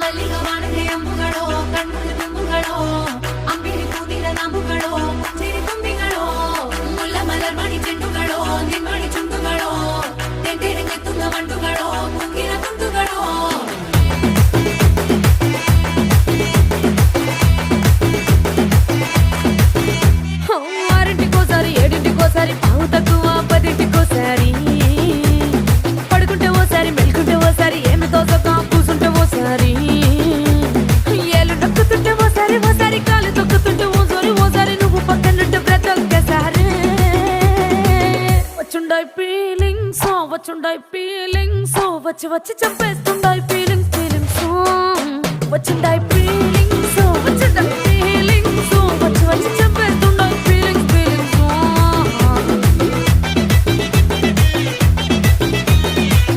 ಮಲ್ಲಿಗ ವಾಣದೆ ಅಂಬುಗಳೋ ಕಣ್ಮುಳ ತುಂಬುಗಳೋ ಅಂಬಿರಿ ಕೂದಿರ ನಂಬುಗಳೋ ಸಿರಿ ತುಂಬಿಗಳೋ ಮುಲ್ಲ ಮಲರ್ ಮಣಿ ಚೆಂಡುಗಳೋ ನಿಮ್ಮಣಿ ಚುಂಡುಗಳೋ ತೆಂಟೆರೆ ಕೆತ್ತುಂಗ ಮಂಡುಗಳೋ ಕುಂಗಿನ ತುಂಡುಗಳೋ ఆరింటికోసారి ఏడింటికోసారి పావు తక్కువ పదింటికోసారి పడుకుంటే ఓసారి మెలుకుంటే ఓసారి ఏమి తోసక కూసుంటే ఓసారి ఏళ్ళు నొక్కుతుంటే ఓసారి ఓసారి కాలు తొక్కుతుంటే ఓసారి ఓసారి నువ్వు పక్కనుంటే బ్రతొక్కసారి వచ్చుండాయి ఫీలింగ్స్ వచ్చి వచ్చి చంపేస్తుండాయి ఫీలింగ్స్ వచ్చిండాయి ఫీలింగ్స్ వచ్చిండాయి